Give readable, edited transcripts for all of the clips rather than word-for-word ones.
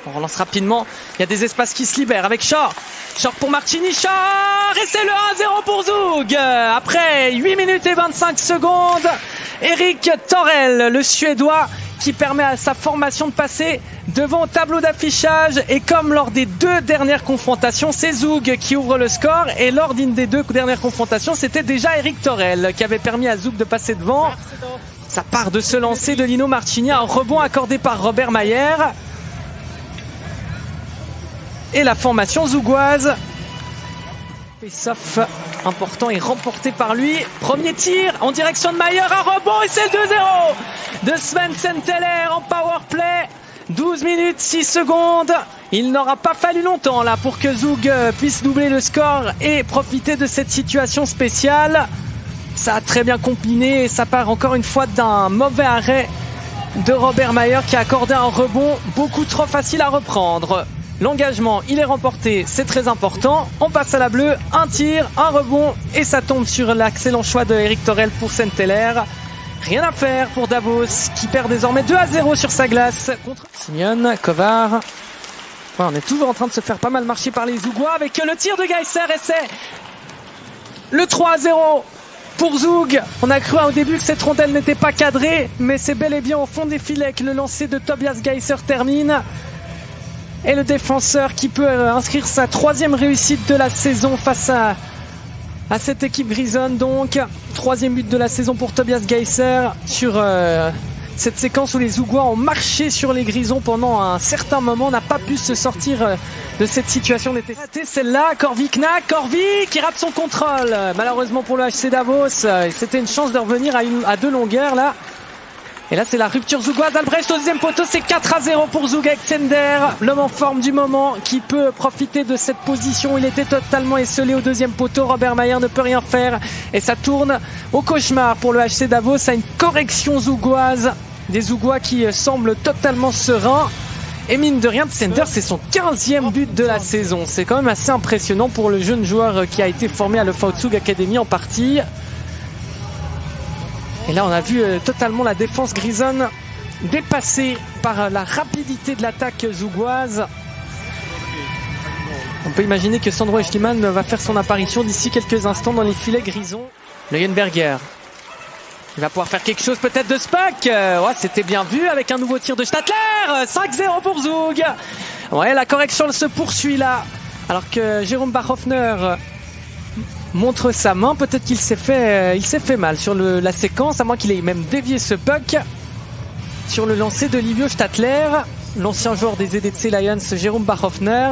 On relance rapidement, il y a des espaces qui se libèrent avec Shore. Shore pour Martini, Shore, et c'est le 1-0 pour Zug. Après 8 minutes et 25 secondes, Erik Torell, le Suédois, qui permet à sa formation de passer devant au tableau d'affichage. Et comme lors des deux dernières confrontations, c'est Zug qui ouvre le score. Et lors d'une des deux dernières confrontations, c'était déjà Erik Torell qui avait permis à Zug de passer devant. Ça part de ce lancer de Lino Martini, un rebond accordé par Robert Mayer. Et la formation zougoise. Face-off important et remporté par lui. Premier tir en direction de Mayer, un rebond et c'est le 2-0 de Sven Senteller en powerplay. 12 minutes 6 secondes. Il n'aura pas fallu longtemps là pour que Zug puisse doubler le score et profiter de cette situation spéciale. Ça a très bien combiné et ça part encore une fois d'un mauvais arrêt de Robert Mayer qui a accordé un rebond beaucoup trop facile à reprendre. L'engagement, il est remporté, c'est très important. On passe à la bleue, un tir, un rebond et ça tombe sur l'excellent choix de Erik Torell pour Senteller. Rien à faire pour Davos qui perd désormais 2-0 sur sa glace contre Simeon, Kovar. Ouais, on est toujours en train de se faire pas mal marcher par les Zougois avec le tir de Geiser et c'est le 3-0 pour Zug. On a cru au début que cette rondelle n'était pas cadrée, mais c'est bel et bien au fond des filets que le lancer de Tobias Geiser termine. Et le défenseur qui peut inscrire sa troisième réussite de la saison face à cette équipe grisonne. Donc, troisième but de la saison pour Tobias Geiser sur cette séquence où les Zougois ont marché sur les Grisons pendant un certain moment. On n'a pas pu se sortir de cette situation. Raté celle-là, Corvi Knack, Corvi qui rate son contrôle. Malheureusement pour le HC Davos, c'était une chance de revenir à deux longueurs là. Et là, c'est la rupture zougoise. Albrecht au deuxième poteau, c'est 4-0 pour Zug avec Sender, l'homme en forme du moment qui peut profiter de cette position. Il était totalement esselé au deuxième poteau. Robert Mayer ne peut rien faire et ça tourne au cauchemar pour le HC Davos à une correction zougoise. Des Zougois qui semblent totalement sereins. Et mine de rien, Sender, c'est son 15e but de la saison. C'est quand même assez impressionnant pour le jeune joueur qui a été formé à le Zug Academy en partie. Et là, on a vu totalement la défense grisonne dépassée par la rapidité de l'attaque zougoise. On peut imaginer que Sandro Schliemann va faire son apparition d'ici quelques instants dans les filets grisons. Leuenberger. Il va pouvoir faire quelque chose peut-être de Spock. Ouais, c'était bien vu avec un nouveau tir de Stadler. 5-0 pour Zug. Ouais, la correction se poursuit là. Alors que Jérôme Bachhoffner montre sa main, peut-être qu'il s'est fait mal sur la séquence, à moins qu'il ait même dévié ce puck sur le lancer de Livio Stadler, l'ancien joueur des EDC Lions, Jérôme Bachhoffner.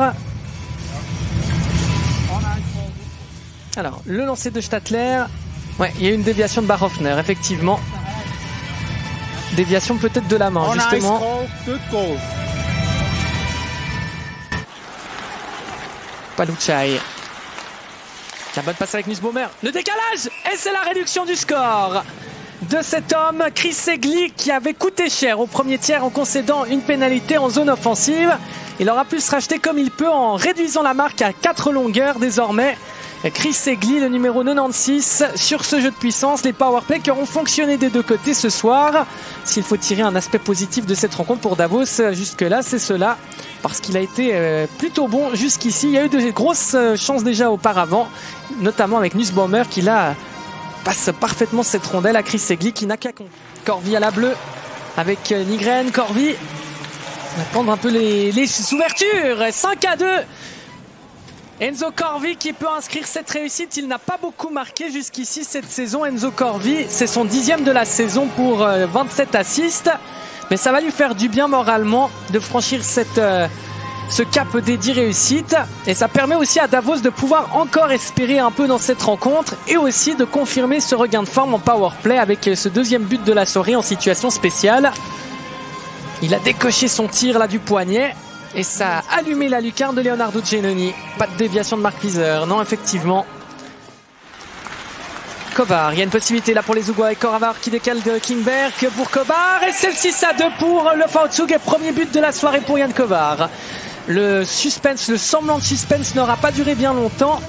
Alors, le lancer de Stadler, ouais, il y a eu une déviation de Bachhoffner, effectivement. Déviation peut-être de la main, justement. Paluchai. La bonne passe avec Nussbaumer, le décalage et c'est la réduction du score de cet homme, Chris Segli, qui avait coûté cher au premier tiers en concédant une pénalité en zone offensive. Il aura pu se racheter comme il peut en réduisant la marque à 4 longueurs désormais. Chris Segli, le numéro 96 sur ce jeu de puissance, les powerplays qui auront fonctionné des deux côtés ce soir. S'il faut tirer un aspect positif de cette rencontre pour Davos, jusque-là, c'est cela. Parce qu'il a été plutôt bon jusqu'ici. Il y a eu de grosses chances déjà auparavant, notamment avec Nussbaumer qui là passe parfaitement cette rondelle à Chris Segli qui n'a qu'à compter. Corvi à la bleue avec Nygren. Corvi va prendre un peu les ouvertures. 5-2. Enzo Corvi qui peut inscrire cette réussite. Il n'a pas beaucoup marqué jusqu'ici cette saison. Enzo Corvi, c'est son 10e de la saison pour 27 assists. Mais ça va lui faire du bien moralement de franchir ce cap des 10 réussites. Et ça permet aussi à Davos de pouvoir encore espérer un peu dans cette rencontre. Et aussi de confirmer ce regain de forme en powerplay avec ce deuxième but de la soirée en situation spéciale. Il a décoché son tir là du poignet. Et ça a allumé la lucarne de Leonardo Giannoni. Pas de déviation de Mark Wieser. Non, effectivement. Kovar, il y a une possibilité là pour les Zougois avec Koravar qui décale de Kingberg pour Kovar et c'est le 6-2 pour le Zug et premier but de la soirée pour Yann Kovar. Le suspense, le semblant de suspense n'aura pas duré bien longtemps,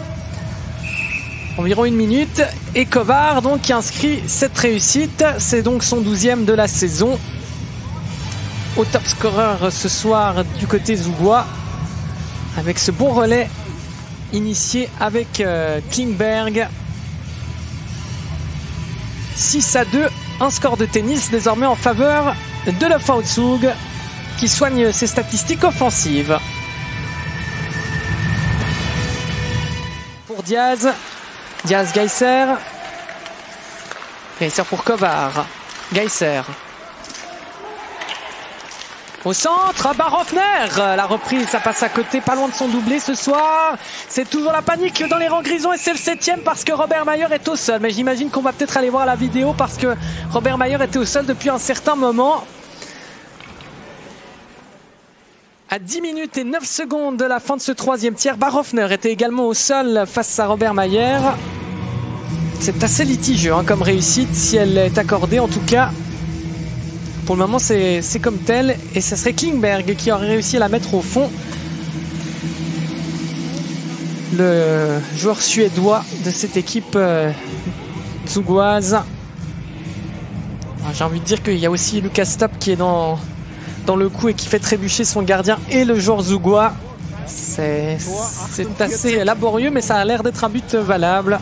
environ 1 minute, et Kovar donc qui inscrit cette réussite, c'est donc son 12e de la saison. au top scorer ce soir du côté zougois. Avec ce bon relais initié avec Klingberg. 6-2, un score de tennis désormais en faveur de Lefort Zug qui soigne ses statistiques offensives. Pour Diaz, Geisser. Geisser pour Kovar. Geisser. Au centre, Barofner. La reprise, ça passe à côté, pas loin de son doublé ce soir. C'est toujours la panique dans les rangs grisons et c'est le 7e parce que Robert Mayer est au sol. Mais j'imagine qu'on va peut-être aller voir la vidéo parce que Robert Mayer était au sol depuis un certain moment. À 10 minutes et 9 secondes de la fin de ce 3e tiers, Barofner était également au sol face à Robert Mayer. C'est assez litigieux comme réussite si elle est accordée en tout cas. Pour le moment, c'est comme tel. Et ce serait Klingberg qui aurait réussi à la mettre au fond. Le joueur suédois de cette équipe zougoise. J'ai envie de dire qu'il y a aussi Lucas Stopp qui est dans le coup et qui fait trébucher son gardien et le joueur zougois. C'est assez laborieux, mais ça a l'air d'être un but valable.